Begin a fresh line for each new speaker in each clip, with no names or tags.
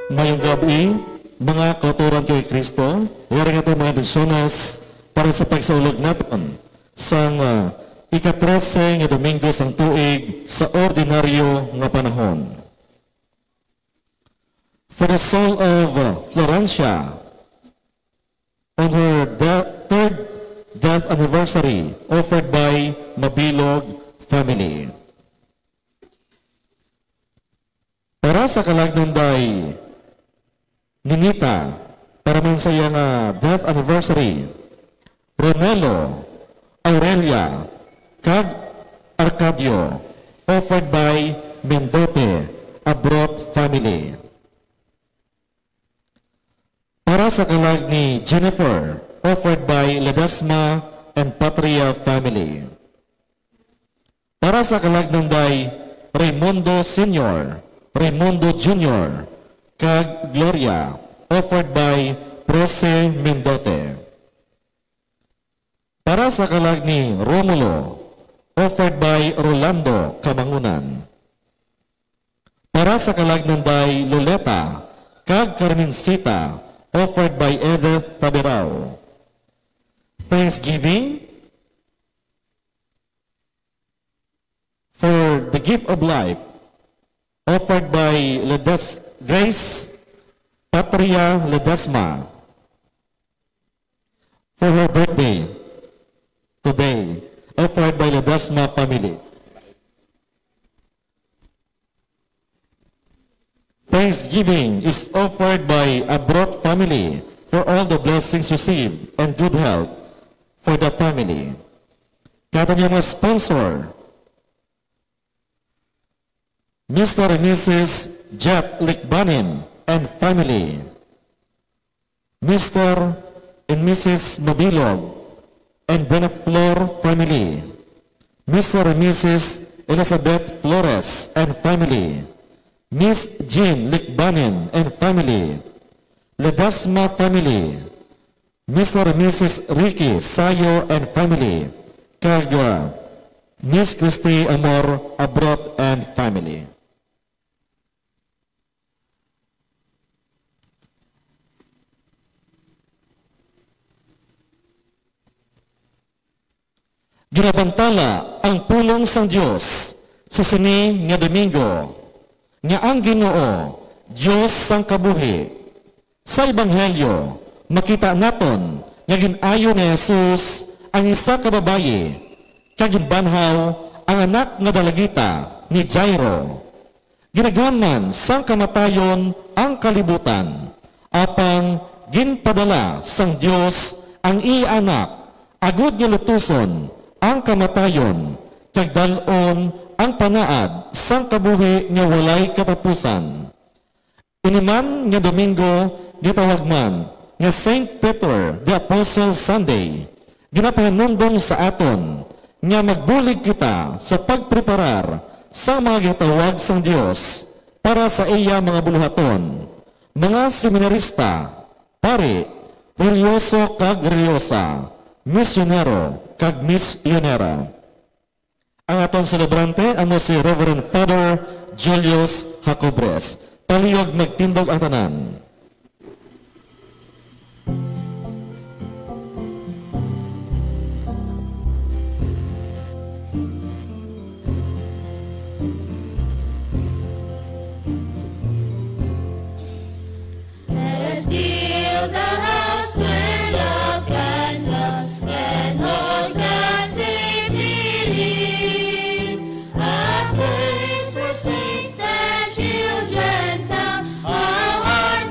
Mayong gabi, mga kauturan kay Kristo, yaring ito mga desyones para sa pagsaulog natin sa ika-13 nga Domingo sang tuig sa ordinaryo nga panahon. For the soul of Florencia, on her third death anniversary, offered by Mabilog family. Para sa kalagnanday Ninita, para man sa iyang death anniversary, Ronelo, Aurelia, kag Arcadio, offered by Mendote, Abrot family. Para sa kalag ni Jennifer, offered by Ledesma and Patria family. Para sa kalag ng day Raimundo Sr., Raimundo Jr., kag Gloria, offered by Prese Mendote. Para sa kalag ni Romulo, offered by Rolando Kamangunan. Para sa kalag ng day Loleta, kag Carmencita, offered by Edith Taberao. Thanksgiving for the gift of life, offered by Grace Patria Ledesma for her birthday today, offered by Ledesma family. Thanksgiving is offered by Abrot family for all the blessings received and good health for the family. Kaya mga sponsor, Mr. and Mrs. Jet Likbanin and family, Mr. and Mrs. Mabilog and Beneflor family, Mr. and Mrs. Elizabeth Flores and family, Miss Jean Likbanin and family, Ledesma family, Mr. and Mrs. Ricky Sayo and family, Kaga, Miss Christy Amor Abrot and family. Ginabantala ang pulong sang Dios sa sini nga Domingo, nga ang Ginoo, Diyos sang kabuhi. Sa Ebanghelyo, makita naton nga ginayo ni Jesus ang isa ka babayi, kag ginbanhaw ang anak nga dalagita ni Jairo. Ginagaman sang kamatayon ang kalibutan, apang ginpadala sang Dios ang iya anak, agud nga lutuson ang kamatayon, kag dalon ang panaad sang kabuhi nga walay katapusan. Iniman nga Domingo gitawag man nga St. Peter the Apostle Sunday, ginapahanumdom sa aton nga magbulig kita sa pagpreparar sa mga gitawag sang Dios para sa iya mga buluhaton, mga seminarista, pare, religyoso kag religyosa, misyonero kag misyonera. Ang aton celebrante amo si Reverend Father Julius Jacobres. Palihog magtindog ang tanan.
Let us build the house where love can love and hold gossip healing, a place where saints and children tell how our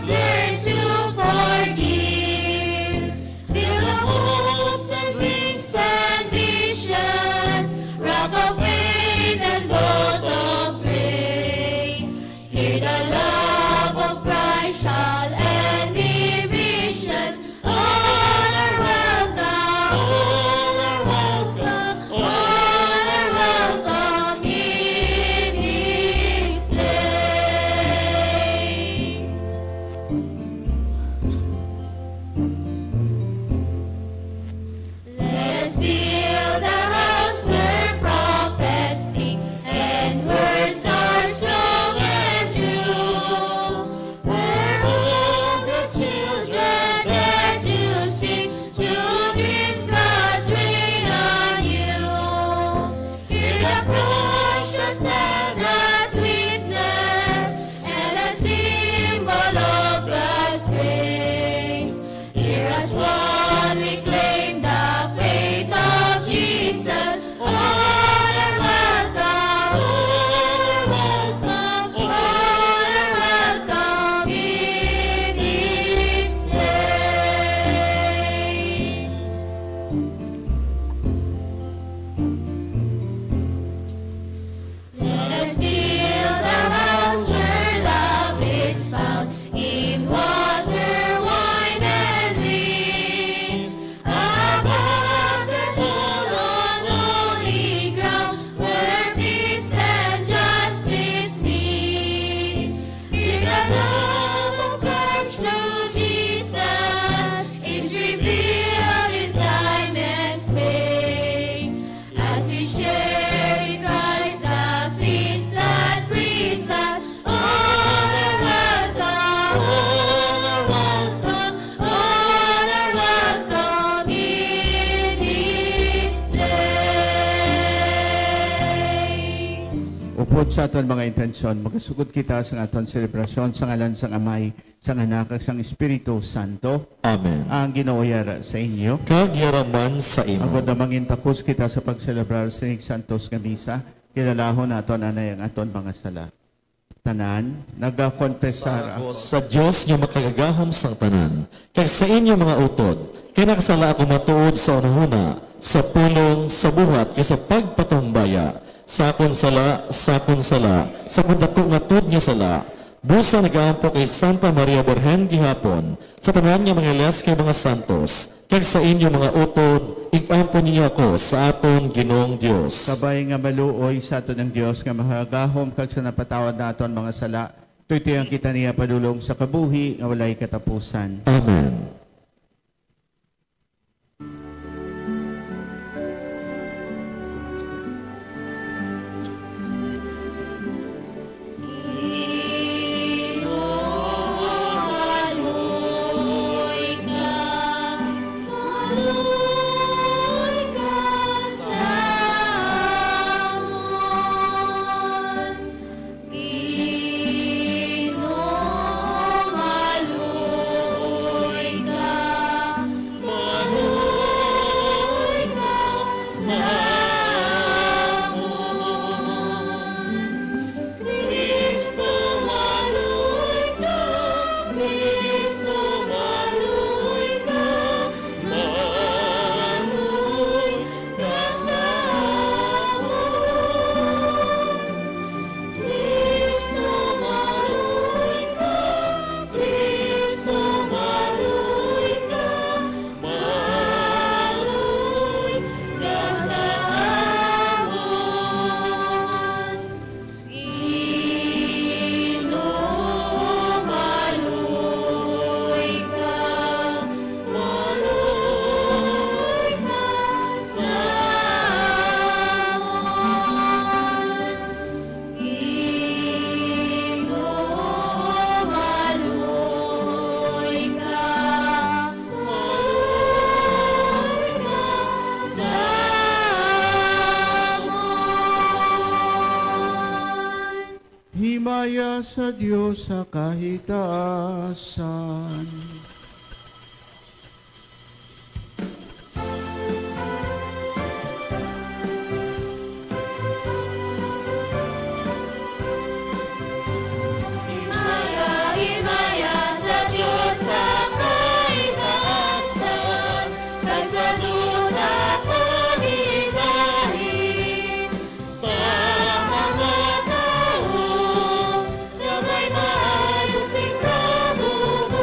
Upod sa aton mga intensyon, magasugod kita sa aton selebrasyon sa ngalan sang Amay, sang Anak, sang Espiritu Santo.
Amen.
Ang Ginoo yara sa inyo.
Kag yaraman sa imo.
Agod na mangintapos kita sa pagselebrar sa Santos nga Misa, kilalahon naton anay ang aton mga sala. Tanan, nagakonfesar ako
Sa Dios nga makagagahom sang tanan, kag sa inyo mga utod, kay nakasala ako matuod sa unahuna, sa pulong, sa buhat, kay sa pagpatumbaya, sa akon sala, sa kundako nga tud nga sala, busa nagaampo kay Santa Maria Birhen gihapon, sa tanan nga mga ilas kay mga santos, kag sa inyo mga utod, igampo ninyo ako sa aton Ginoong Dios.
kabay nga maluoy sa aton ng Dios nga mahagahom kag sa napatawad naton mga sala. Tuytoyan kita niya padulong sa kabuhi nga walay katapusan.
Amen.
Himaya sa Diyos sa kahitaasan.
Himaya sa Diyos sa kaitaasan, kag sa duta pagidahin, sa mga tao na may maayon sing kabubuton.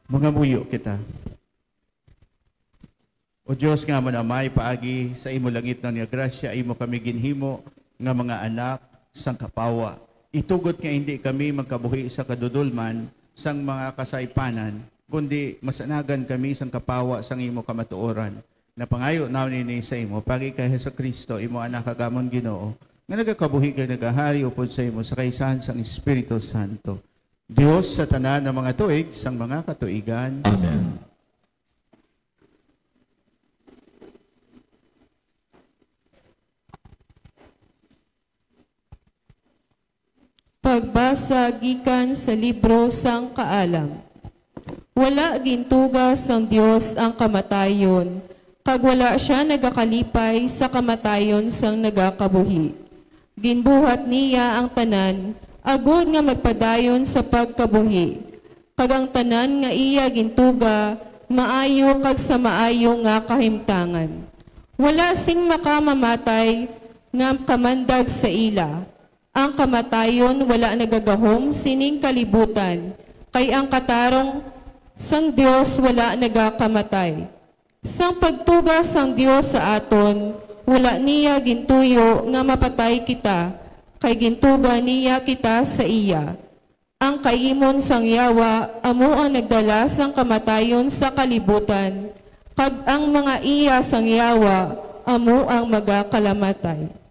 Mga muyo kita. O Diyos nga manamay paagi sa imo langit ng grasya, imo kami ginhimo nga mga anak sang kapawa. Itugot nga hindi kami magkabuhi sa kadudulman sang mga kasaypanan, kundi masanagan kami sang kapawa sang imo kamatuoran. Na pangayo namin ni sa imo, pagi kay Jesucristo, imo anak kagamon Ginoo, nga nagakabuhi kay nagahari upod sa imo sa kaisahan sang Espiritu Santo. Diyos sa tanan ng mga tuig, sang mga katuigan.
Amen.
Pagbasa gikan sa libro sang Kaalam. Wala gintugas ang Dios ang kamatayon, kag wala siya nagakalipay sa kamatayon sang nagakabuhi. Ginbuhat niya ang tanan, agud nga magpadayon sa pagkabuhi. Kag ang tanan nga iya gintuga, maayo kag sa maayo nga kahimtangan. Wala sing makamamatay nga kamandag sa ila. Ang kamatayon wala nagagahom sining kalibutan, kay ang katarong sang Dios wala nagakamatay. Sang pagtugas sang Dios sa aton, wala niya gintuyo nga mapatay kita, kay gintuga niya kita sa iya. Ang kaimon sang yawa, amo ang nagdala sang kamatayon sa kalibutan, kag ang mga iya sang yawa, amo ang magakalamatay.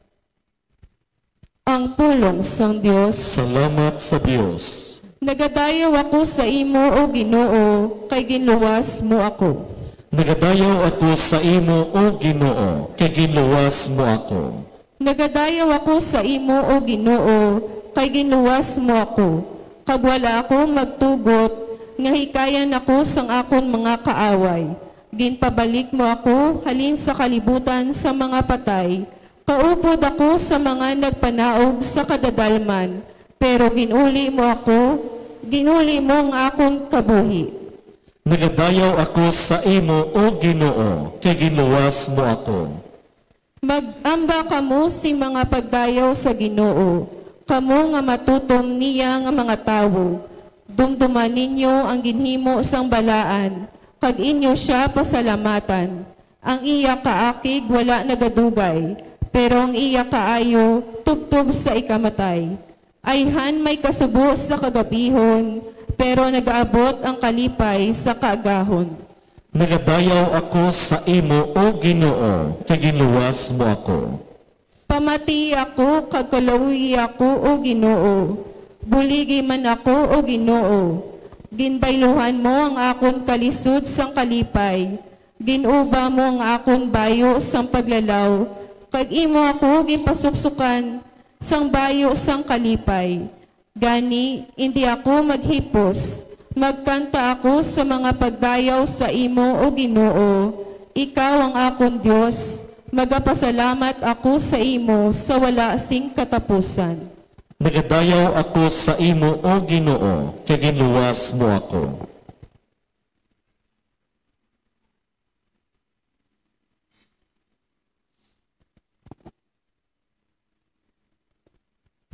Ang pulong sang Dios.
Salamat sa Diyos.
Nagadayaw ako sa imo o Ginoo, kay ginluwas mo ako.
Nagadayaw ako sa imo, O Ginoo, kay ginluwas mo ako.
Nagadayaw ako sa imo o Ginoo, kay ginluwas mo ako. Kag wala ako magtugot, nga hikayan ako sang akon mga kaaway. Ginpabalik mo ako halin sa kalibutan sa mga patay. Kaupod ako sa mga nagpanaog sa kadadalman, pero ginuli mo ang akong kabuhi.
Nagadayaw ako sa imo, O Ginoo, kay ginluwas mo ako.
Mag-amba kamo si mga pagdayaw sa Ginoo, kamo nga matutom niya nga mga tawo. Dumduman ninyo ang ginhimo sang balaan, kag inyo siya pasalamatan. Ang iya kaakig wala nagadugay, pero ang iya kaayo tubtub sa ikamatay. Ayhan may kasubo sa kagabihon, pero nagaabot ang kalipay sa kaagahon.
Nagadayaw ako sa imo, O Ginoo, kay ginluwas mo ako.
Pamati ako, kag kalawi ako, O Ginoo. Buligi man ako, O Ginoo. Ginbayluhan mo ang akon kalisod sang kalipay. Ginuba mo ang akon bayo sang paglalaw. Kag imo ako ginpasuksukan sang bayo sang kalipay. Gani, hindi ako maghipos. Magkanta ako sa mga pagdayaw sa imo, O Ginoo. Ikaw ang akong Diyos. Magapasalamat ako sa imo sa wala sing katapusan.
Nagadayaw ako sa imo, O Ginoo, kay ginluwas mo ako.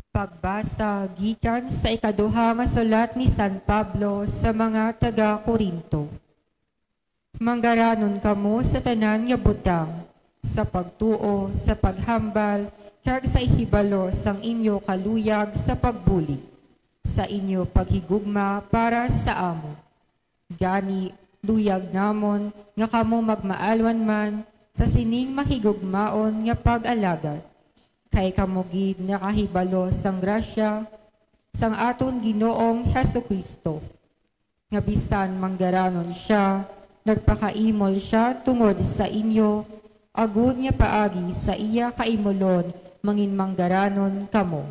Pagbasa gikan sa ikaduha nga sulat ni San Pablo sa mga taga-Korinto. Manggaranon kamo sa tanan nga butang, sa pagtuo, sa paghambal, kag sa ihibalo sang inyo kaluyag sa pagbulig, sa inyo paghigugma para sa amo. Gani, luyag namon nga kamo magmaalwan man sa sining mahigugmaon nga pag-alagad. Kay kamugid nakahibalo sang grasya sang aton Ginoong Jesucristo. Nga bisan manggaranon siya, nagpakaimol siya tungod sa inyo, agud nga paagi sa iya kaimolon mangin manggaranon kamo.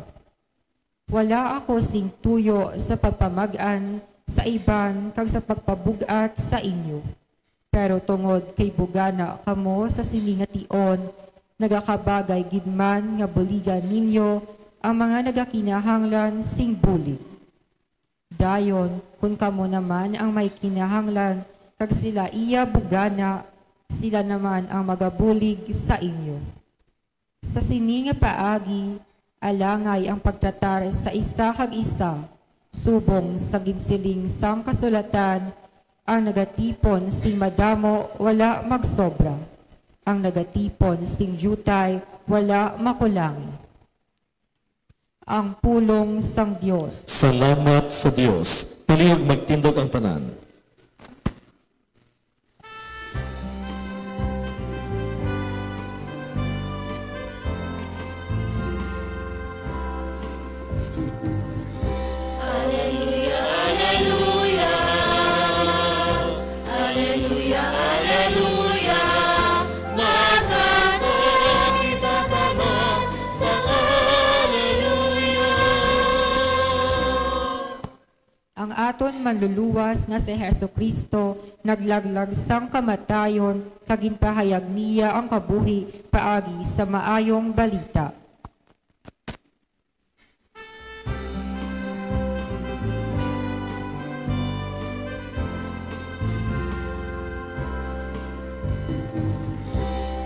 Wala ako sing tuyo sa pagpamag-an sa iban kag sa pagpabugat sa inyo. Pero tungod kay bugana kamo sa siningation, nagakabagay gidman nga buligan ninyo ang mga nagakinahanglan sing bulig. Dayon, kung kamo naman ang may kinahanglan, kag sila iya bugana, sila naman ang magabulig sa inyo. Sa sini nga paagi, alangay ang pagtratar sa isa kag isa, subong sa ginsiling sang kasulatan, Ang nagatipon sing madamo, wala magsobra. Ang nagatipon sing jutay, wala makulangi. Ang pulong sang Dios.
Salamat sa Dios. Palihog magtindog ang tanan.
Alleluia, alleluia. Alleluia, alleluia. Makata kita tanan sa alleluia.
Ang aton manluluwas nga si Hesukristo naglaglag sang kamatayon kaginpahayag niya ang kabuhi paagi sa maayong balita.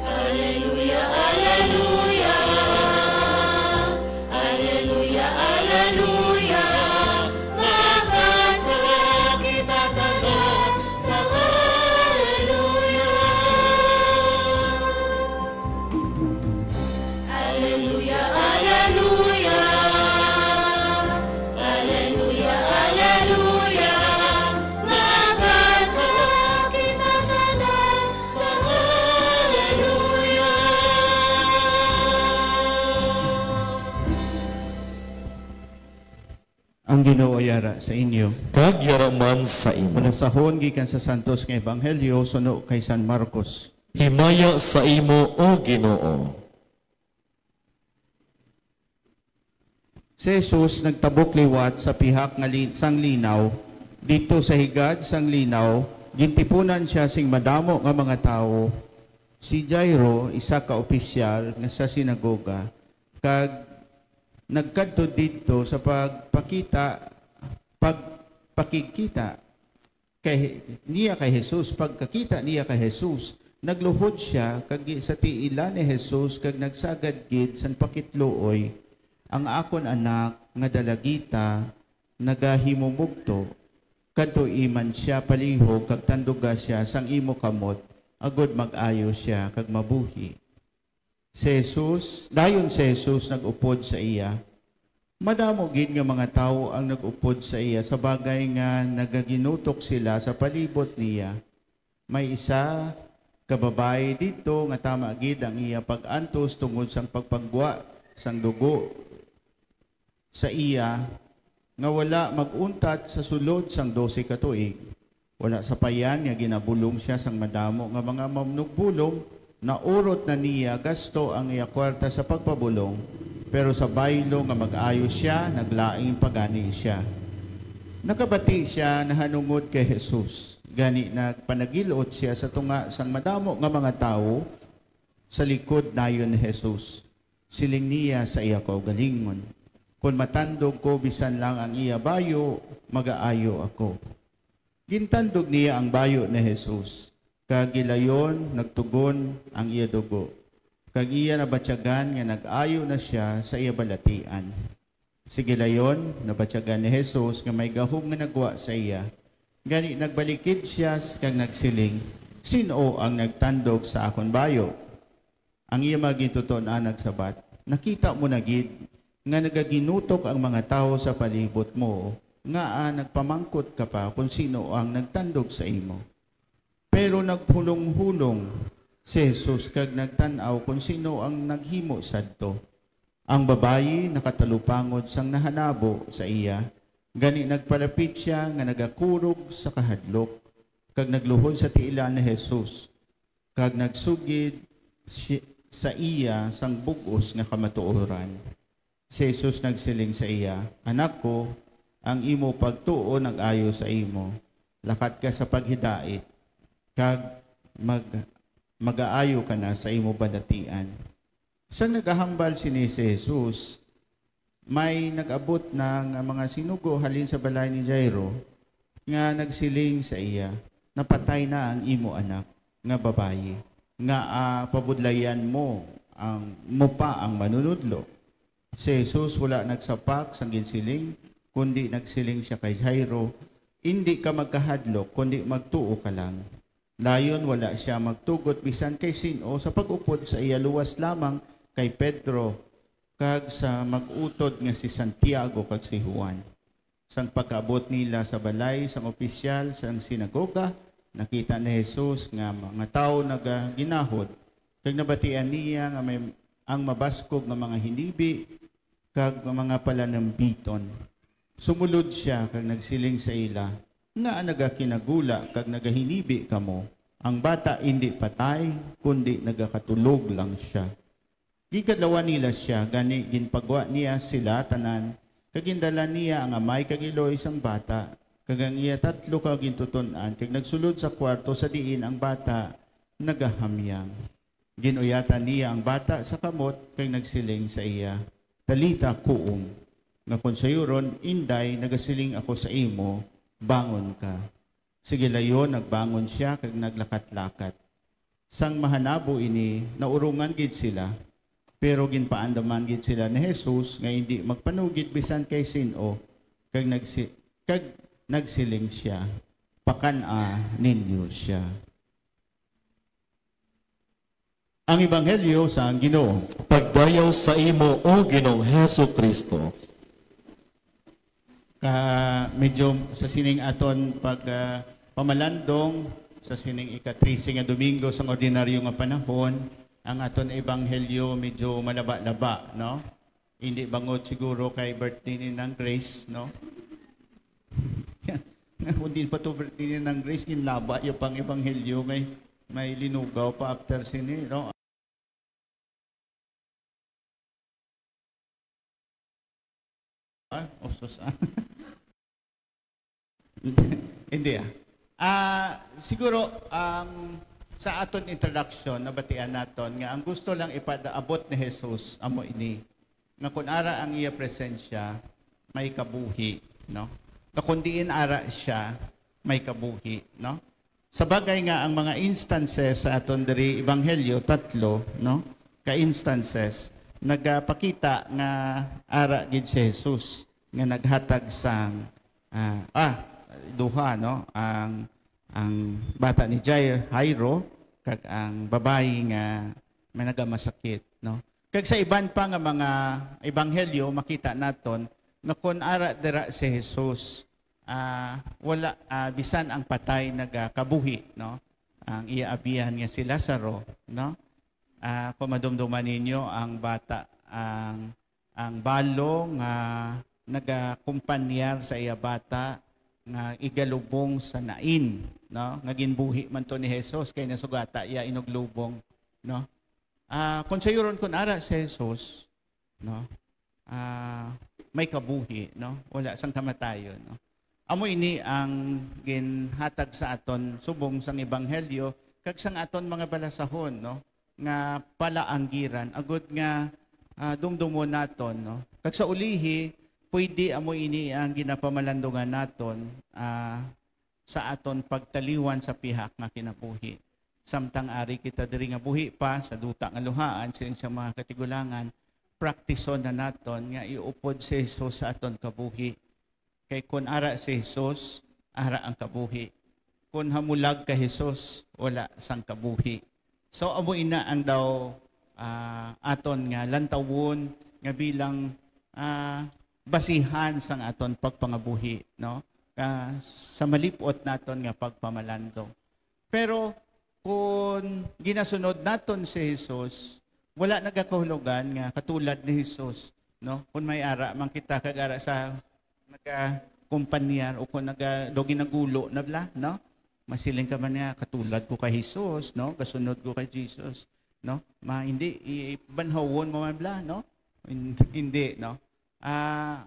Alleluia, alleluia. Alleluia, alleluia. Makata kita tanan sa alleluia. Alleluia, alleluia. Alleluia, alleluia. Makata kita tanan sa alleluia.
Ang Ginoo yara sa inyo.
Kag yaraman sa imo.
Mula sa gikan sa Santos nga Ebanghelyo suno kay San Marcos.
Himaya sa imo, O Ginoo.
Si Jesus nagtabok liwat sa pihak nga sang linaw, dito sa higad sang linaw, gintipunan siya sing madamo nga mga tao. Si Jairo, isa ka opisyal nga sa sinagoga, kag nagkadto dito sa pagpakikita niya kay Jesus. Pagkakita niya kay Jesus, nagluhod siya kag sa tiila ni Jesus kag nagsagad gid san pakitluoy, ang akon anak nga dalagita nagahimumugto, kadto iman siya palihog kag tanduga siya sang imo kamot, agod mag-ayo siya kag mabuhi. Dayon si Jesus nag-upod sa iya. Madamo gid nga mga tawo ang nag-upod sa iya sa bagay nga nagaginutok sila sa palibot niya. May isa ka babae dito nga tama gid ang iya pag-antos tungod sang pagpagwa sang dugo sa iya nga wala maguntat sa sulod sang 12 ka tuig. Wala sa payan nga ginabulong siya sang madamo nga mga mamnugbulong. Naurot na niya gasto ang iya kwarta sa pagpabulong, pero sa baylo nga mag-ayo siya, naglaing pagani siya. Nakabati siya na hanungod kay Jesus. Gani nagpanagilot siya sa tunga sang madamo nga mga tao sa likod nayon ni Jesus. Siling niya sa iya kaugalingon, kung matandog ko bisan lang ang iya bayo, mag-aayo ako. Gintandog niya ang bayo ni Jesus. Kagilayon, nagtugon ang iya dugo. Kag iya nabatyagan nga nag-ayo na siya sa iya balatian. Sigilayon, nabatyagan ni Jesus nga may gahom nga nagwa sa iya. Gani nagbalikid siya kag nagsiling, sino ang nagtandog sa akon bayo? Ang iya magituton nagsabat, nakita mo na gid nga nagaginutok ang mga tao sa palibot mo, nga nagpamangkot ka pa kung sino ang nagtandog sa imo. Pero nagpulong-hulong si Jesus kag nagtanaw kung sino ang naghimo sadto. Ang babayi nakatalupangod sang nahanabo sa iya. Gani nagpalapit siya nga nagakurog sa kahadlok kag nagluhod sa tiila ni Jesus. Kag nagsugid sa iya sang bugos nga kamatuoran. Si Jesus nagsiling sa iya, anak ko, ang imo pagtuo nag-ayo sa imo. Lakat ka sa paghidait kag mag-aayo ka na sa imo balatian. Sa nagahambal si Jesus, may nag-abot ng mga sinugo halin sa balay ni Jairo nga nagsiling sa iya, napatay na ang imo anak nga babayi, nga pabudlayan mo pa ang manunudlo. Si Jesus wala nagsapak sang ginsiling, kundi nagsiling siya kay Jairo, hindi ka magkahadlok kundi magtuo ka lang. Dayon wala siya magtugot bisan kay sino sa pag-upod sa iya luwas lamang kay Pedro kag sa mag-utod nga si Santiago kag si Juan. Sang pagkaabot nila sa balay sang opisyal sang sinagoga, nakita ni Jesus nga mga tao nagaginahod kag nabatian niya nga may ang mabaskog nga mga hinibi kag mga palanambiton. Sumulod siya kag nagsiling sa ila, nga nagakinagula kag nagahinibi kamo. Ang bata hindi patay, kundi nagakatulog lang siya. Gikadlawan nila siya, gani ginpagwa niya sila tanan, kag gindala niya ang amay kag iloy sang bata, kag ang iya tatlo kag gintuton-an, kag nagsulod sa kwarto sa diin ang bata nagahamyang. Ginuyatan niya ang bata sa kamot kag nagsiling sa iya, Talita kuum, nga kung sayuron, inday, nagasiling ako sa imo, bangon ka. Sige layon, nagbangon siya, kag naglakat-lakat. Sang mahanabo ini, naurungan gid sila, pero ginpaandaman gid sila ni Jesus, nga hindi magpanugid bisan kay sino, kag nagsiling siya, pakana ninyo siya. Ang Ebanghelyo sa Ginoo.
Pagdayaw sa imo, O Ginoong Hesus Kristo.
Medyo sa sining aton pamalandong sa sining ika-13 nga Domingo sa ordinaryo nga panahon, ang aton Ebanghelyo medyo malaba-laba, no? Hindi bangod siguro kay birthday ni ng Grace, no? Kung din pa to birthday ni ng Grace, ginlaba yung pang Ebanghelyo may linugaw pa after sini, no? Hindi siguro sa aton introduction nabatian naton nga ang gusto lang ipadaabot ni Jesus amo ini nga kun ara ang iya presensya may kabuhi, no? Na kundiin ara siya may kabuhi, no? Sa bagay nga ang mga instances sa aton diri Ebanghelyo tatlo, no? Ka instances nagapakita nga ara gid si Jesus nga naghatag sang duha, no? Ang bata ni Jairo kag ang babae nga may nagamasakit, no? Kag sa iban pa nga mga ebanghelyo makita naton na kun ara dira si Jesus wala bisan ang patay nagakabuhi, no? Ang iya abiyan nga si Lazaro, no? Kung madumduman ninyo ang bata ang balo nga nagakumpanyar sa iya bata nga igalubong sa nain, no? Nga ginbuhi man to ni Jesus kay nasugata iya inuglubong, no? Kung sayuron kun ara si Jesus, no? May kabuhi, no? Wala sang kamatayon, no? Amo ini ang ginhatag sa aton subong sang ebanghelyo kag sang aton mga balasahon, no? Nga palaanggiran agud nga dumdumon naton, no? Kag sa ulihi pwede amo ini ang ginapamalandungan naton sa aton pagtaliwan sa pihak nga kinabuhi. Samtang ari kita diri nga buhi pa sa duta nga luhaan sining sa mga katigulangan, praktison na naton nga iupod si Jesus sa aton kabuhi. Kay kun ara si Jesus, ara ang kabuhi. Kun hamulag ka Jesus, wala sang kabuhi. So amo ina ang daw aton nga lantawon nga bilang basihan sang aton pagpangabuhi, no? Sa malipot naton nga pagpamalandong. Pero kung ginasunod naton si Jesus, wala nagakahulugan nga katulad ni Jesus, no? Kung may ara man kita kag ara sa nagakumpanyar o kung ginagulo na bla, no? Masiling ka man nga katulad ko kay Jesus, no? Kasunod ko kay Jesus, no? Hindi ibanhawon mo man bla, no? Hindi, no?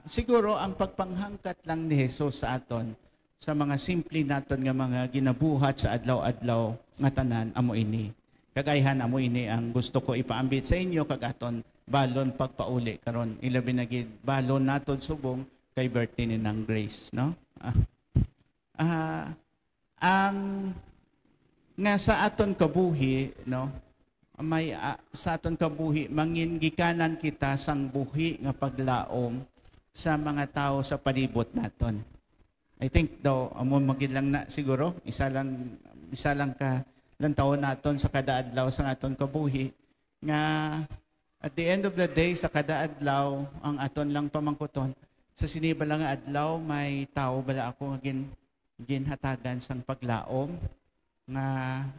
Siguro ang pagpanghangkat lang ni Jesus sa aton sa mga simple naton nga mga ginabuhat sa adlaw-adlaw nga tanan amo ini. Kagayhan amo ini ang gusto ko ipaambit sa inyo kag aton balon pagpauli karon ilabi na gid balon naton subong kay birthday ni nang Grace, no? Ang nga sa aton kabuhi, no? May sa aton kabuhi mangin gikanan kita sang buhi nga paglaom sa mga tao sa palibot naton. I think daw amo magid lang na siguro isa lang ka lang taon naton sa kada adlaw sa aton kabuhi nga at the end of the day sa kada adlaw ang aton lang pamangkuton sa siniba lang nga adlaw may tao bala ako nga ginhatagan sang paglaom nga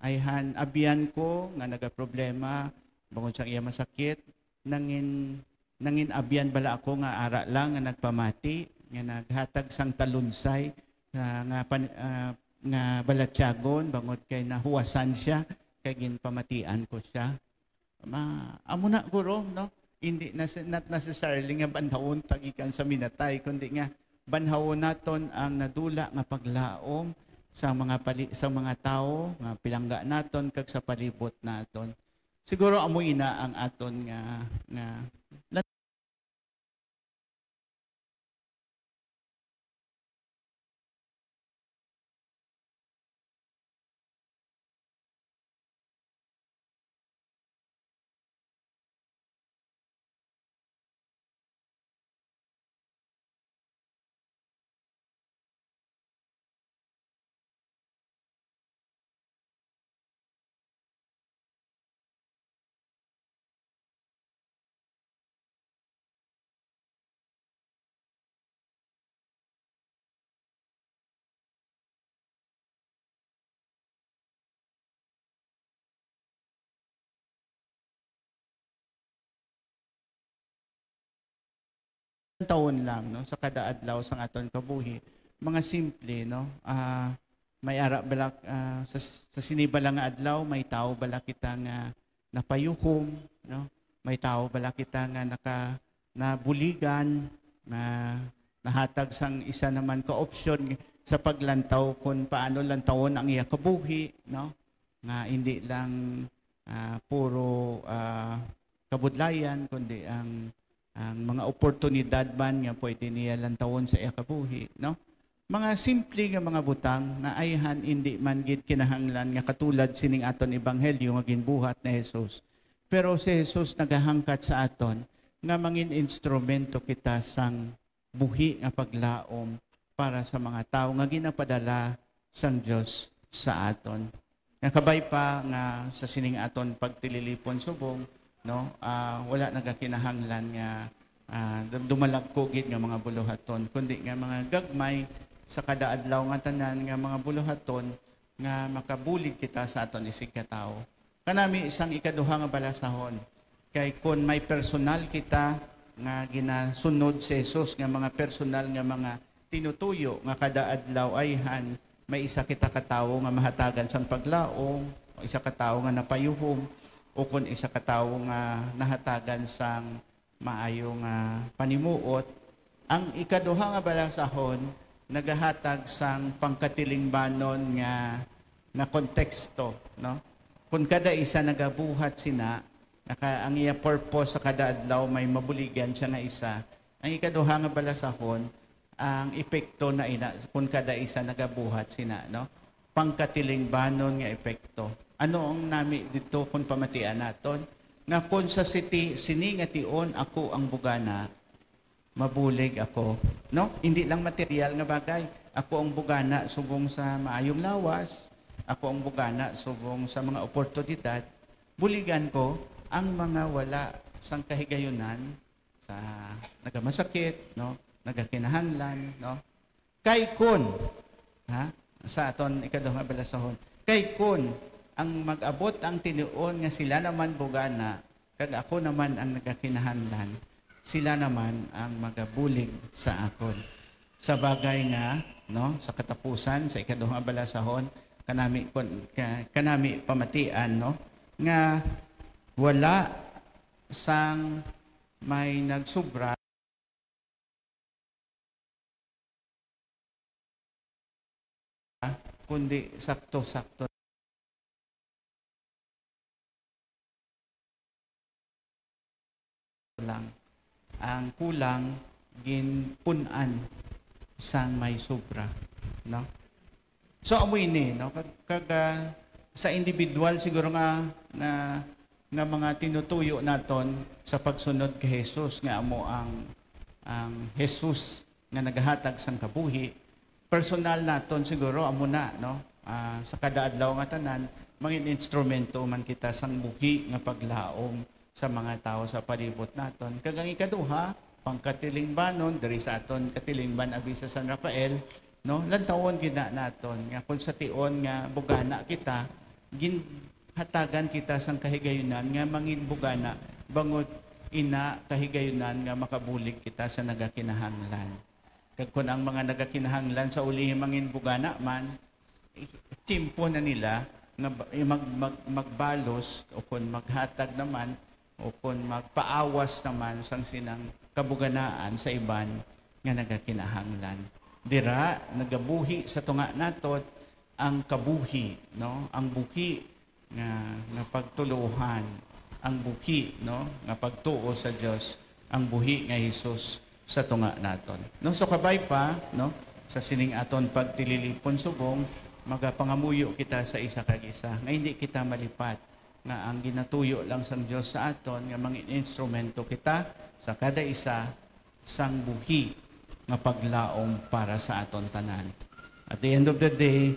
ayhan abiyan ko nga nagaproblema bangod sa iya masakit nangin abiyan bala ako nga ara lang nga nagpamati nga naghatag sang talunsay nga balatyagon bangod kay nahuwasan siya kay ginpamatian ko siya. Amo na guro no hindi not necessarily nga banhawon tagikan sa minatay kundi nga banhawon naton ang nadula nga paglaom sa mga tao nga pilangga naton kag sa palibot naton. Siguro amo ina ang aton nga taon lang no sa kada adlaw sang aton kabuhi mga simple no may ara balak sa siniba lang nga adlaw may tao bala kita nga napayuhom no may tao bala kita nga nabuligan na nahatag sang isa naman ka option sa paglantaw kung paano lantawon ang iya kabuhi no nga hindi lang puro kabudlayan kundi ang mga oportunidad man nga pwede niya lantawon sa iya kabuhi, no? Mga simple nga mga butang na ayhan hindi man gid kinahanglan nga katulad sining aton ebanghelyo nga ginbuhat ni Jesus. Pero si Jesus nagahangkat sa aton nga mangin instrumento kita sang buhi nga paglaom para sa mga tao nga ginapadala sang Dios sa aton. Nga kabay pa nga sa sining aton pagtililipon subong no wala nagakinahanglan nga dumalagkugid nga mga buluhaton kundi nga mga gagmay sa kada adlaw nga tanan nga mga buluhaton nga makabulig kita sa aton isig ka tawo kanami isang ikaduha nga balasahon kay kun may personal kita nga ginasunod si Jesus nga mga personal nga mga tinutuyo nga kada adlaw ayhan may isa kita ka tawo nga mahatagan sang paglaom o isa ka tawo nga napayuhom o kung isa ka tawo nga nahatagan sang maayong panimuot, ang ikaduha nga balasahon nagahatag sang pangkatilingbanon nga konteksto, no? Kung kada isa nagabuhat sina, ang iya purpose sa kada adlaw may mabuligan siya nga isa. Ang ikaduha nga balasahon, ang epekto na ina kung kada isa nagabuhat sina, no? Pangkatilingbanon nga epekto. Ano ang nami dito kung pamatian naton? Nga kung sa sini nga tion ako ang bugana, mabulig ako. No? Hindi lang material nga bagay. Ako ang bugana subong sa maayong lawas. Ako ang bugana subong sa mga oportunidad. Buligan ko ang mga wala sang kahigayunan sa nagamasakit, no? Nagakinahanglan, no? Kay kun, sa aton ikaduha nga balasahon. Kay kun ang mag-abot ang tinuon nga sila naman bugana, kag ako naman ang nagakinahanglan, sila naman ang magabulig sa akon. Sa bagay nga, no, sa katapusan, sa ikaduha nga balasahon, kanami pamatian, no, nga wala sang may nagsubra kundi sakto-sakto lang ang kulang ginpunan sang may sobra, no? So amoy ni, no, kag sa individual siguro nga mga tinutuyo naton sa pagsunod kay Jesus nga amo ang Jesus nga nagahatag sang kabuhi personal naton siguro amo na no sa kada adlaw nga tanan mangin instrumento man kita sang buhi nga paglaom sa mga tao sa palibot naton. Kagang ikaduha, pangkatilingbanon diri sa aton katilingban abi sa San Rafael, no? Lantawon gina naton nga kun sa tion nga bugana kita, ginhatagan kita sang kahigayunan nga mangin bugana bangod ina kahigayunan nga makabulig kita sa nagakinahanglan. Kag kun ang mga nagakinahanglan sa ulihi mangin bugana man, timpo na nila nga magbalos o kun maghatag naman o kun magpaawas naman sang sinang kabuganaan sa iban nga nagakinahanglan. Dira nagabuhi sa tunga naton ang kabuhi, no? Ang buhi nga pagtuluhan, ang buhi, no? Nga pagtuo sa Dios, ang buhi nga Hesus sa tunga naton. No, so kabay pa, no? Sa sining aton pagtililipon subong, magapangamuyo kita sa isa kag isa. Nga hindi kita malipat nga ang ginatuyo lang sang Dios sa aton nga mga instrumento kita sa kada isa sang buhi nga paglaom para sa aton tanan. At the end of the day,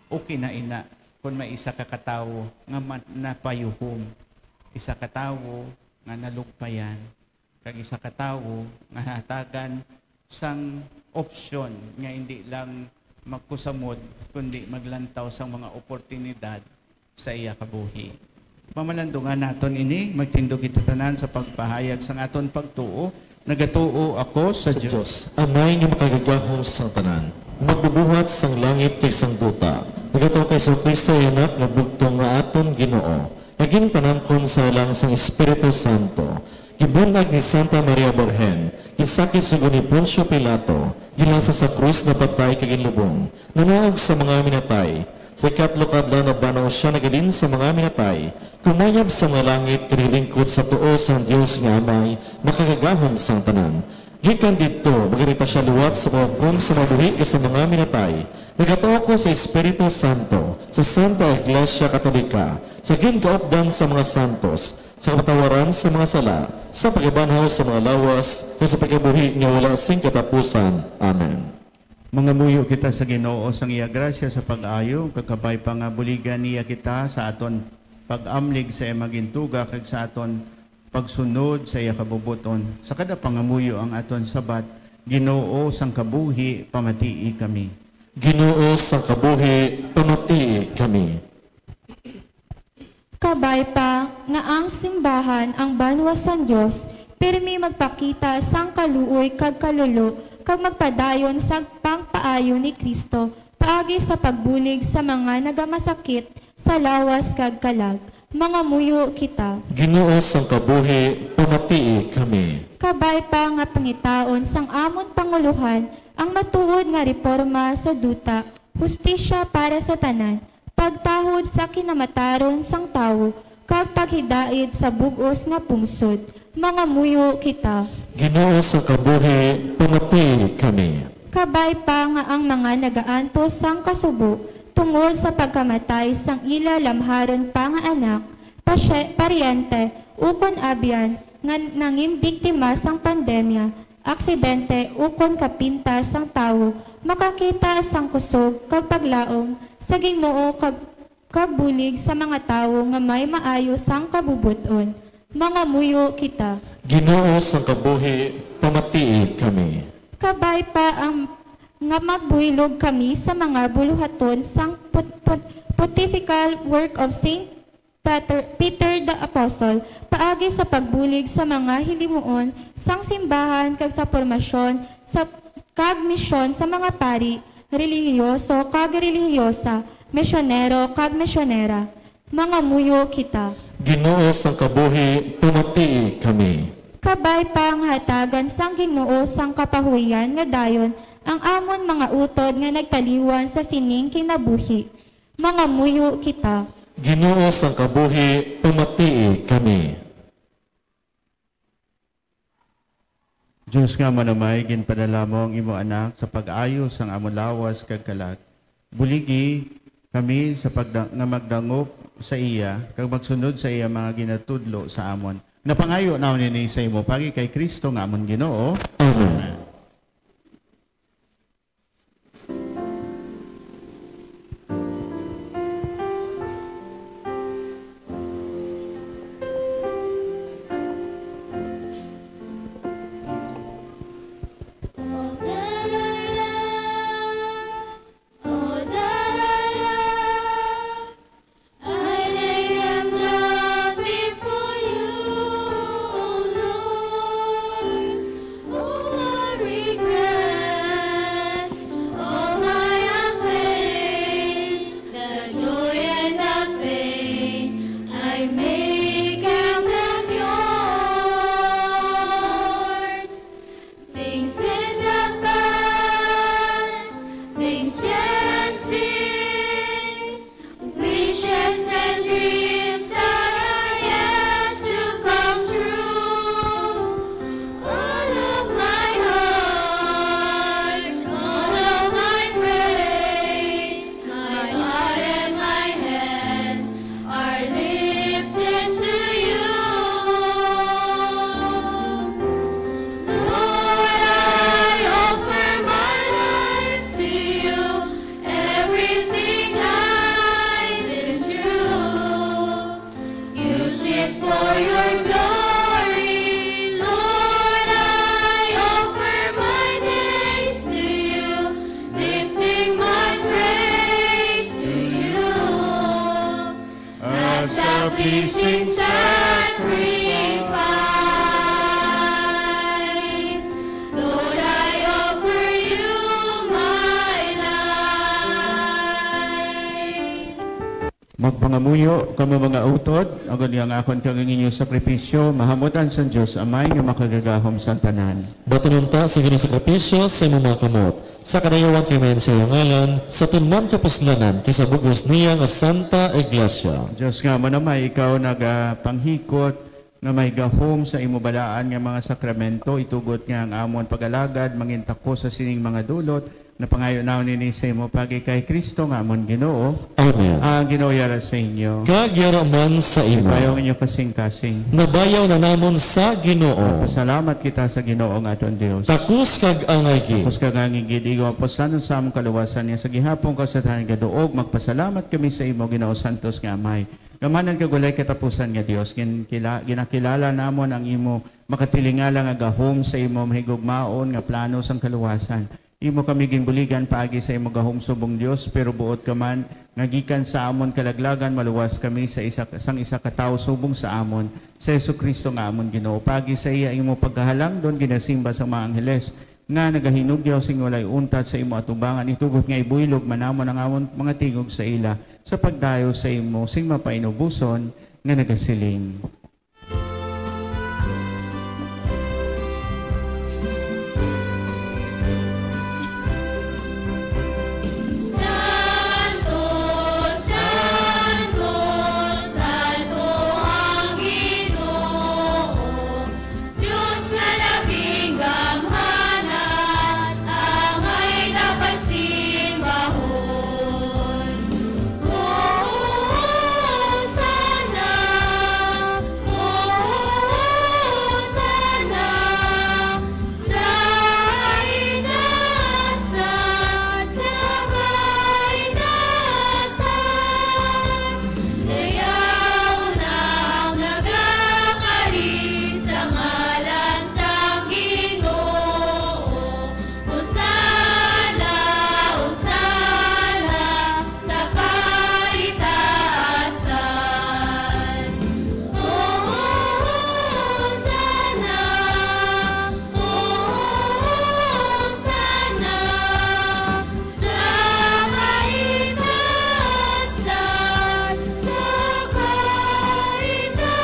okay na ina kung may isa ka katawo nga napayuhom, isa ka tawo nga nalugpayan, kag isa ka tawo nga hatagan sang opsyon nga hindi lang magkusamod kundi maglantaw sang mga oportunidad sa iya kabuhi. Mamalandungan naton ini magtindog kita tanan sa pagpahayag sang aton pagtuo. Nagatuo ako sa Dios.
Diyos, amay nga makagagahom sa tanan, magbubuhat sang langit kay sang duta. Nagatuo kay sa Kristo anak nga bugtong nga aton Ginoo. Naging panangkon sa lang sang Espiritu Santo. Gibunag ni Santa Maria Borhen, gisakit sugo ni Poncio Pilato, gilansa sa krus na patay kaginlubong, nanuog sa mga minatay. Sa ikatlo kadlaw na banaw siya nagalin sa mga minatay, kumayab sa mga langit, kinilingkod sa tuo sang Diyos nga amay, makagagahom sang tanan. Gikan dito, magari pa siya luwat sa pagkong sa mabuhi sa mga minatay. Nagatuo ko sa Espiritu Santo, sa Santa Iglesia Katolika, sa ginkaupdan sa mga santos, sa kapatawaran sa mga sala, sa pagkabanhaw sa mga lawas, at sa pagkabuhi nga wala sing katapusan. Amen.
Mga muyo kita sa Ginoo sang iya grasya sa pag-ayo, kakabay pa nga buligan niya kita sa aton pag-amlig sa iya magintuga, kag sa aton pagsunod sa iya kabubuton. Sa kada pangamuyo ang aton sabat, Ginoo sang kabuhi, pamatii kami.
Ginoo sang kabuhi, pamatii kami.
Kabay pa nga ang simbahan ang banwa sang Dios, pirmi magpakita sang kaluoy kag kalulo, kag magpadayon sa pangpaayo ni Kristo, paagi sa pagbulig sa mga nagamasakit sa lawas kag kalag. Mga muyo kita.
Ginoo sang kabuhi, pamatii kami.
Kabay pa nga pangitaon sang amon panguluhan, ang matuod nga reforma sa duta, hustisya para sa tanan, pagtahod sa kinamataron sang tawo, kag paghidaid sa bugos nga pungsod. Mga muyo kita.
Ginoo sang kabuhi, pamatii kami.
Kabay pa nga ang mga nagaantos sang kasubo, tungod sa pagkamatay sang ila lamharon pa nga anak, paryente, ukon abyan, nga nanging biktima sang pandemya, aksidente, ukon kapinta sang tawo, makakita sang kusog, kag paglaom, sa Ginoo kag bulig sa mga tawo nga may maayo sang kabubuton. Mga muyo kita.
Ginoo sang kabuhi, pamatii kami.
Kabay pa ang nga magbuylog kami sa mga buluhaton sang pontifical work of Saint Peter the Apostle, paagi sa pagbulig sa mga hilimuon sang simbahan kag sa formasyon sa kag misyon sa mga pari, relihiyoso kag relihiyosa, misyonero kag misyonera. Mga muyo kita.
Ginoo sang kabuhi, pamatii kami.
Kabay pa ang hatagan sang Ginoo sang kapahuyan nga dayon ang amon mga utod nga nagtaliwan sa sining kinabuhi. Mga muyo kita.
Ginoo sang kabuhi, pamatii kami.
Diyos nga manamay, ginpadala mo ang imo anak sa pag-ayo sang amon lawas kag kalag. Buligi kami sa nga magdangop sa iya, kag magsunod sa iya mga ginatudlo sa amon. Napangayo naman ni sa imo, pagi kay Kristo nga amon Ginoo.
Amen.
Sufficient sacrifice, Lord, I offer you my life.
Magpangamuyo kamo mga utod, agad yang akon kang inyong sakripisyo, mahamutan sa Diyos amay nga makagagahom sa tanan.
Batununta sa gining sakripisyo sa imong mga kamot. Sa kadayawan kimayan sa iyong ngalan, sa tunman kapuslanan, kisabugos niya nga Santa Iglesia.
Diyos nga manamay, ikaw nagapanghikot nga may gahom sa imo balaan nga mga sakramento, itugot nga ang amon pag-alagad, mangintako sa sining mga dulot, na pangayo naon nini sa imo pagi kay Kristo nga amon Ginoo.
Amen.
Ang Ginoo yara sa inyo.
Kagyara man sa imo.
Ipayaw inyo kasing-kasing.
Nabayaw na namon sa Ginoo.
Pasalamat kita sa Ginoo nga aton Dios.
Takus kag angay gi.
Tapos kagangin gidigo ang posanon sa among kaluwasan niya sa gihapon kasatanan gaduog, magpasalamat kami sa imo Ginoo Santos nga Amay. Gamanan kagulay katapusan nga Dios, ginakilala namon ang imo makatilingala nga gahom sa imo mahigugmaon nga plano sang kaluwasan. Imo kami ginbuligan paagi sa imo gahom subong Dios, pero buot ka man nagikan sa amon kalaglagan, maluwas kami sa isa ka tawo subong sa amon sa Jesucristo nga amon Ginoo. Paagi sa iya imo pagkahalang don ginasimba sa mga angheles nga nagahinugyaw sing walay untat sa imo atubangan, itugot nga ibuylog manamon ang amon mga tingog sa ila sa pagdayo sa imo sing mapainubuson nga nagasiling.
Santo, Santo, Santo ang Ginoo, Diyos nga labing gamhanan, amay dapat simbahon. Hosana, Hosana, sa inasan, sa kainasan, layaw nang nagakalit sa ngalan sang Ginoo. Hosana, Hosana, sa kaitaasan. Hosana, Hosana, sa kaitaasan, sa kaitaasan.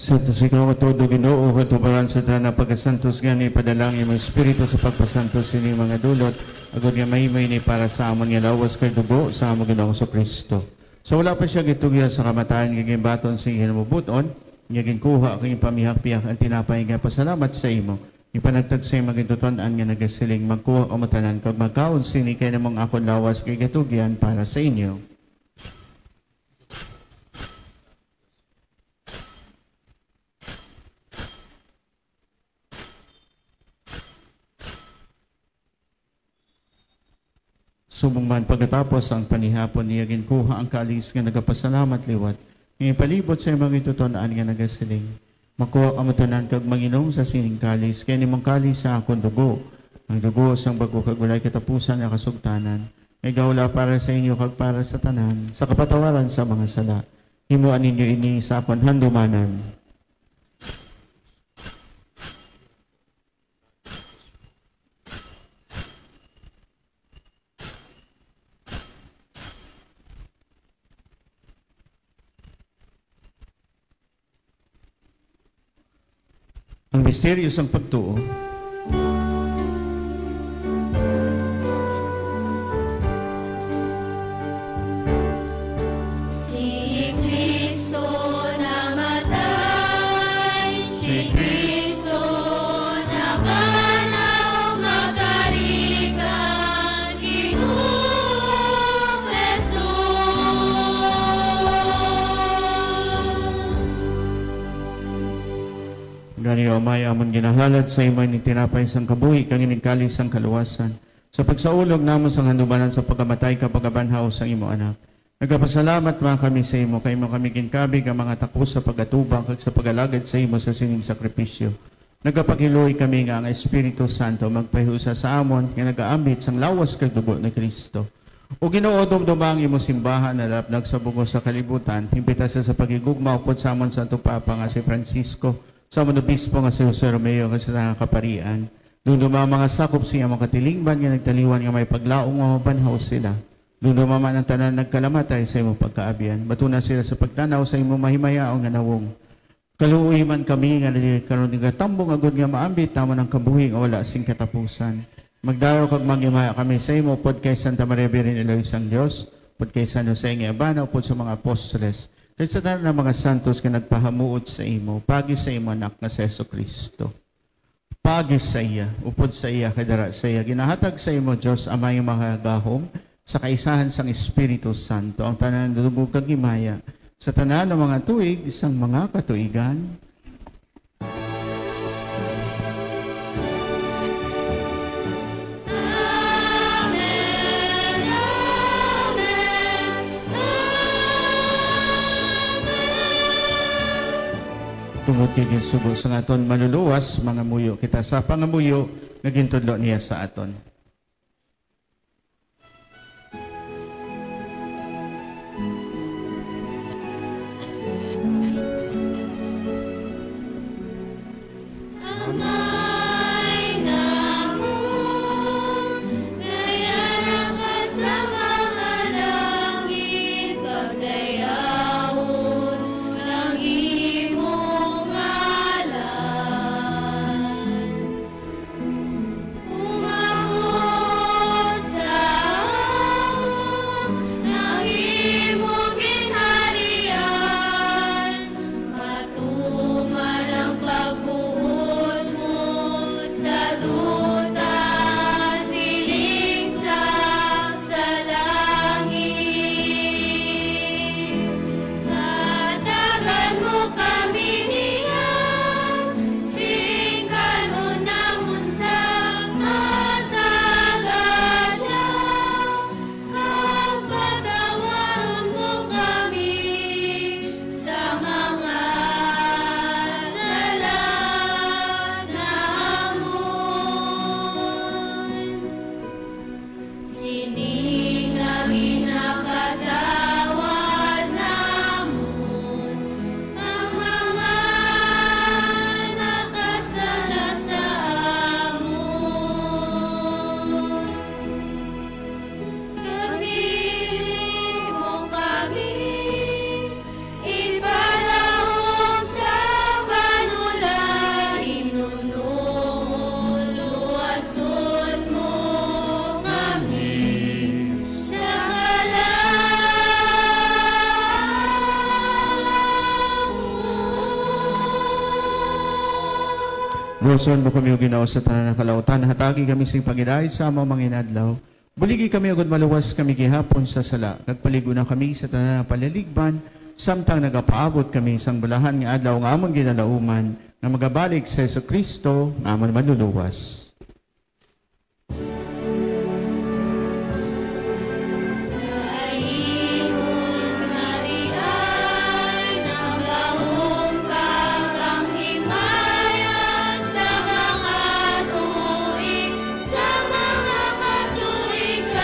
Santos ikaw katudo Ginoo, katubaran sa tanang pagkasantos gani padalangin mo Espiritu sa pagpasantos ini mga dulot, agad nga mahimay ni para sa amon nga lawas kay dugo sa amon Ginoo sa Kristo. So wala pa siya gitugyan sa kamatayan nga baton sa hinamubuton, nga ginkuha kang pamihak-pihak ang tinapay nga pasalamat sa imo. Ipanagtag sa imong gintuton-an nga nagasiling magkuha o matanan kag magkaon sini kay namong akon lawas kay gitugyan para sa inyo. Subong man pagkatapos ang panihapon niya ginkuha ang kalis nga nagapasalamat liwat. Ngayon palibot sa mga itutunaan nga nagasiling. Makuha kamatanan kag manginom sa sining kalis, kaya nimang kalis sa akong dugo. Ang dugo sang bago kag walay katapusan nga kasugtanan. May gawla para sa inyo kag para sa tanan, sa kapatawaran sa mga sala. Himuan ninyo ini sa akong handumanan. Ang misteryo sang pagtuo.
Si Kristo namatay, si Kristo naganaw, magarikan, Ginoong Jesus.
Gani o may amon ginahalad sa imay ni tinapay sang kabuhi kang inigkali sang kaluwasan. Sa pagsaulog namon sang handumanan sa pagkamatay kapag abanhaw sang imo anak. Nagapasalamat mga kami sa imo, kay mo kami ginkabig ang mga takos sa pagatubang kag sa pagalagad sa imo sa sining sakripisyo. Nagapakiluoy kami nga ang Espiritu Santo magpahiusa sa amon nga nagaambit sang lawas kag dugo ni Kristo. O Ginoo, dumdumang imo simbahan na lapnag sa bungos sa kalibutan, himpita sa pagigugma upod sa amon Santo Papa nga si Francisco, sa amon obispo nga si Jose Romeo nga sa tanang kaparian. Dumdumang mga sakop siya mga katilingban nga nagtaliwan nga may paglaong nga mabanhaw sila. Dumdumang ang tanan nagkalamatay sa imo pagkaabian. Batuna sila sa pagtanaw sa imo mahimayaong nga nawong. Kaluoy man kami nga karon nga tambong agud nga maambit tamo ng kabuhi nga wala sing katapusan. Magdaro kag manghimaya kami sa imo pod kay Santa Maria Virgen Eloisa ang Dios, pod kay San Jose nga Abana, pod sa mga apostoles, kay sa tanan ng mga santos nga nagpahamuot sa imo, pagi sa imo anak nga si Jesucristo. Pagi sa iya, upod sa iya, kadara sa iya, ginahatag sa imo Dios ama yung mga gahom sa kaisahan sang Espiritu Santo, ang tanan dugog kag himaya sa tanan ng mga tuig isang mga katuigan. Tungod kay ginsugo sa aton maluluwas, mga muyo kita sa pangamuyo, nagintudlo niya sa aton.
Amay namon, kaya nakasa mga langit, pagdayahon ng imong ngalan. Umabot sa amon ng imong ginharian, matuman ang pagbuot mo sa duta siling sa langit. Natagan mo kami niyan, singkanon namon sa matagal lang. Kapatawaron mo kami sa mga sala namon. Sini nga minapatawad namon ang mga nakasala sa amon. Kagili mo kami ipalahok sa panulan, inunuluwason mo kami sa kalawon.
Luson mo kami o Ginoo sa tanan ng kalautan, hatagi kami sa pagidahit sa among mga inadlaw. Buligi kami agad maluwas kami gihapon sa sala, kagpaligo na kami sa tanan ng palaligban, samtang nagapaabot kami sang bulahan nga adlaw nga amon ginalauman, nga magabalik sa Jesucristo nga amon maluluwas.
Kaingon nariay, nagahom kang himaya sa mga tuig, sa mga katuigan.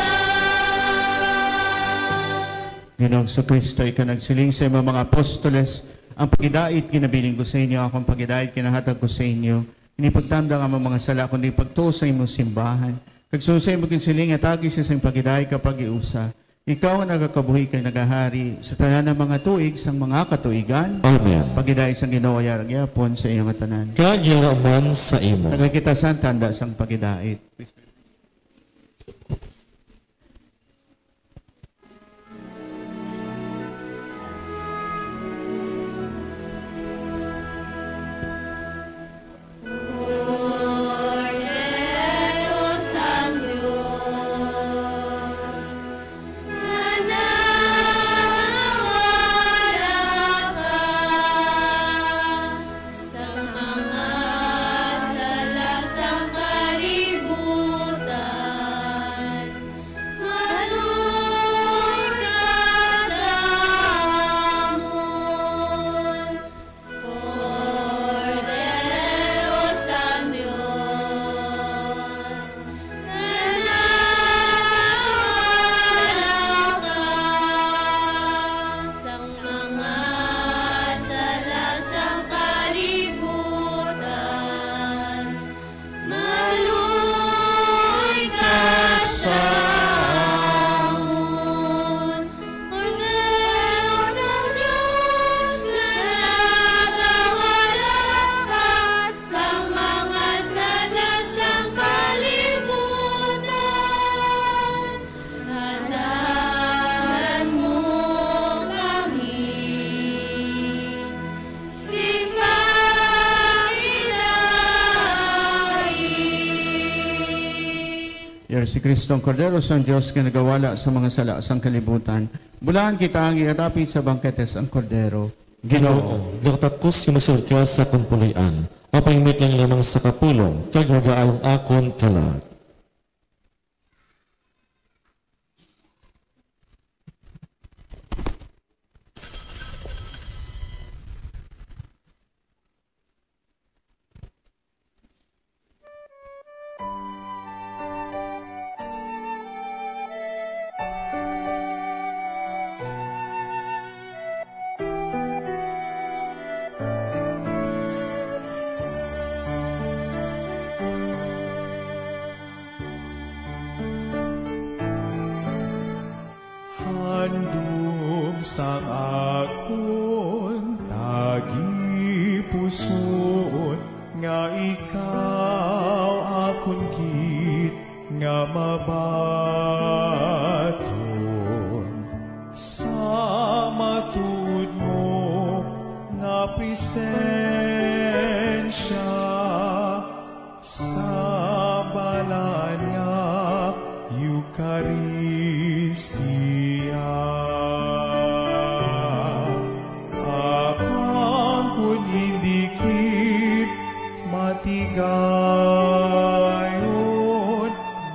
Ginoong Kristo, ikaw nagsiling sa mga apostoles, ang pagidait kinabiling ko sa inyo, akong pagidait kinahatag ko sa inyo, inipagtanda ang mga sala, kundi pagtuo sa imong simbahan. Kagsusay mo kinsiling at agi sa isang pagidait kapag iusa. Ikaw ang nagakabuhi kay nagahari sa tanan ng mga tuig, sa mga katuigan.
Amen.
Pagidait sang Ginoo yarang yapon sa iyong tanan.
Kagiraman sa imo.
Nagakita sa tanda sang pagidait.
Cordero sang Diyos, na nawala ka sa mga sala sang kalibutan.
consider si Kristong Kordero sang Diyos nga nagawala sa mga sala sang kalibutan. Bulaan kita ang iatapit sa bangketes ang Kordero.
Ginoo, dakatakos yung magsultiwas sa kumpulian, apahimit lang lamang sa kapulong, kag magaayong akon kalat.
Handom sang akon tagi puson nga ikaw akon gid nga mabaton sa matud mo nga presensya sa balan nga Eucharistia. Apang kun indikit matigayon,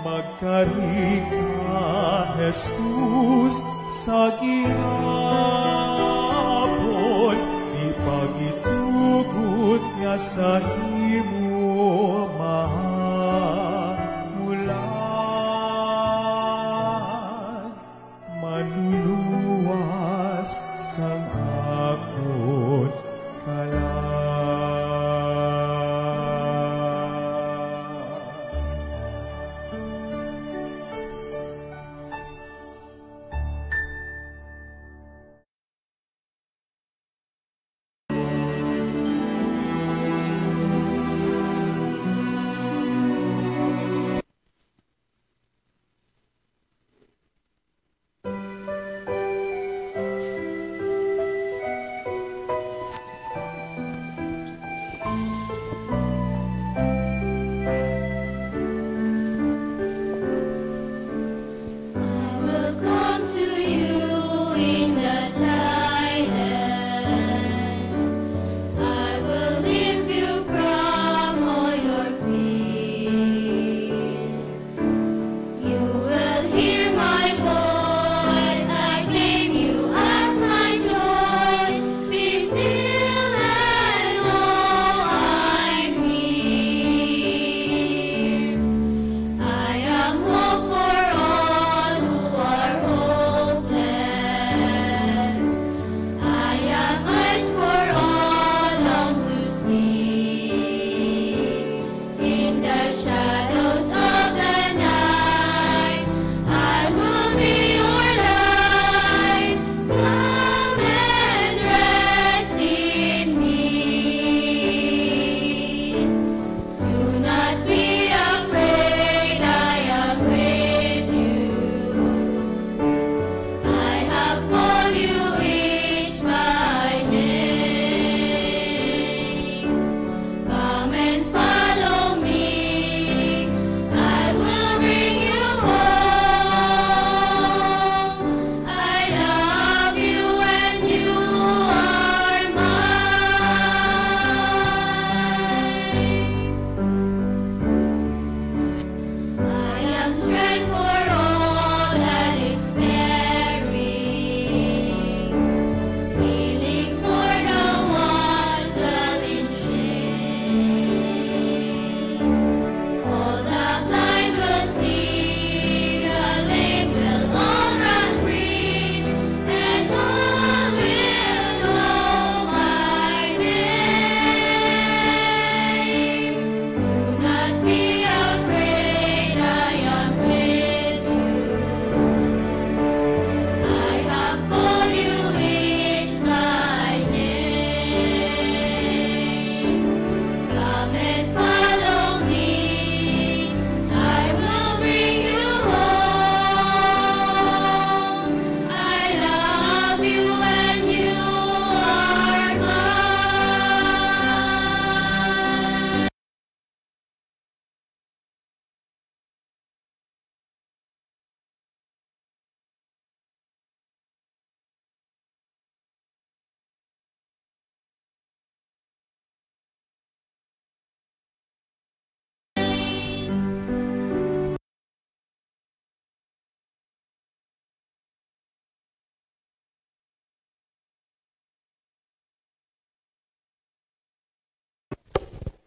magkarig ka, Jesus, sa gihapon, ipagitugot nga sa imo mahamulan, manuluwas sang akon kalat.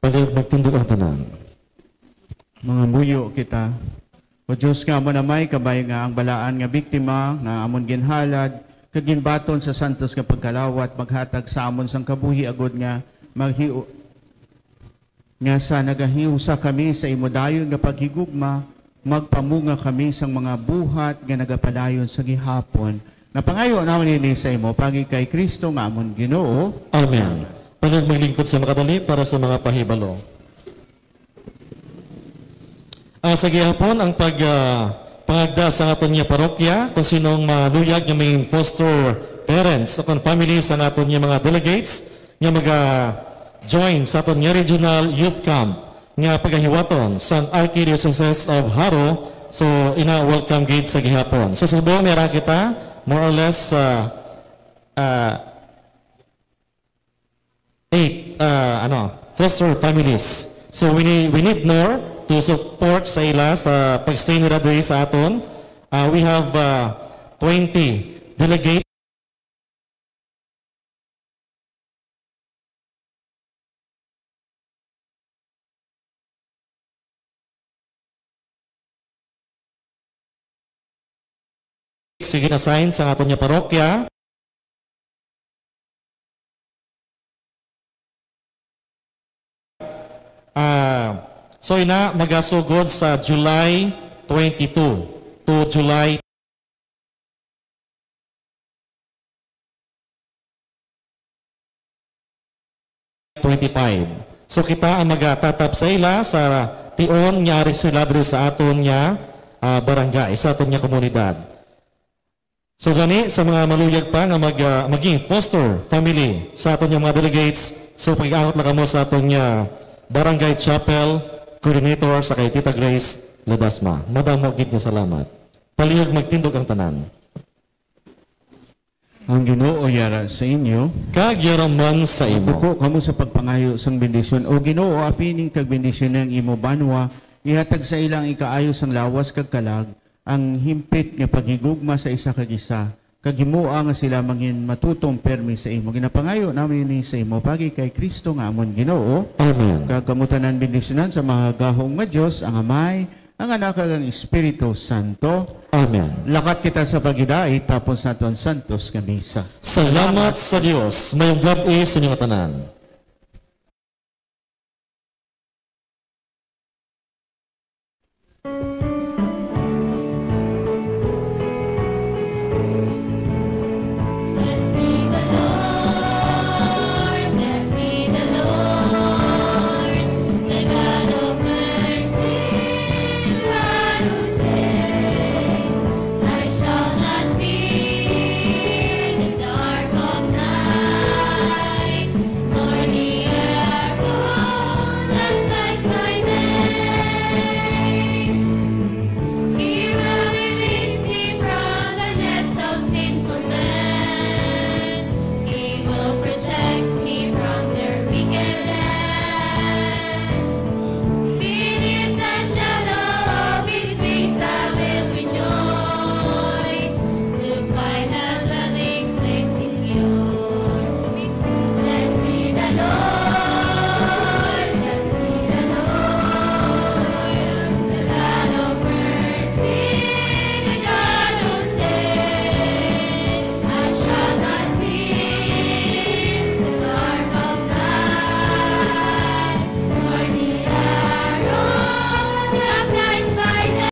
Palihog magtindog ang tanan.
Mga buyo kita. O Diyos nga mo namay, kabay nga ang balaan nga biktima, nga amon ginhalad, kaginbaton sa santos nga pagkalawat, maghatag sa amon sang kabuhi agod nga maghiu nga sa nagahiusa kami sa imudayon nga paghigugma, magpamunga kami sang mga buhat nga nagapadayon sa gihapon. Napangayo naman ini sa imo, pagi kay Kristo nga amon Ginoo.
Amen. Palihog maglingkod sa makadali para sa mga pahibalo. Sa gihapon, ang pangagda sa aton niya parokya, kung sinong maluyag nga may foster parents o kung family sa aton niya mga delegates, nga join sa aton niya regional youth camp, nga pagahiwaton sa Archdiocese of Haro, so ina-welcome gate sa gihapon. So sa buong meron kita, more or less, 8 foster families. So we need more to support sa ila sa pag-stay nila diri sa aton. We have 20 delegates sige assign sa aton niya parokya. So ina magasugod sa July 22 to July 25. So kita ang magatatap sa ila sa tion nyari sila diri sa aton niya barangay, sa aton niya komunidad. So gani sa mga maluyag pa nga maging foster family sa aton niya mga delegates, so pag-angot lang kamo sa aton niya Barangay Chapel Coordinator sa kay Tita Grace Ledasma. Madamo gid nga salamat. Palihog magtindog ang tanan.
Ang Ginoo yara sa inyo.
Kag yaraman sa imo.
Buko kamo sa pagpangayo sang bendisyon. O Ginoo apining kag bendisyon ng imo banwa, ihatag sa ilang ikaayo sang lawas kag kalag, ang himpit nga paghigugma sa isa kag isa. Kag himuha nga sila mangin matutong permi sa imo. Ginapangayo namin ini sa imo pagi kay Kristo nga amon Ginoo.
Amen.
Kag kamutanan bendisyonan sa mga gahong nga Dios, ang Amay, ang Anak kag ang Espiritu Santo.
Amen.
Lakat kita sa pagidait tapos naton santos nga misa.
Salamat sa Dios. Mayong gabi sa inyo tanan.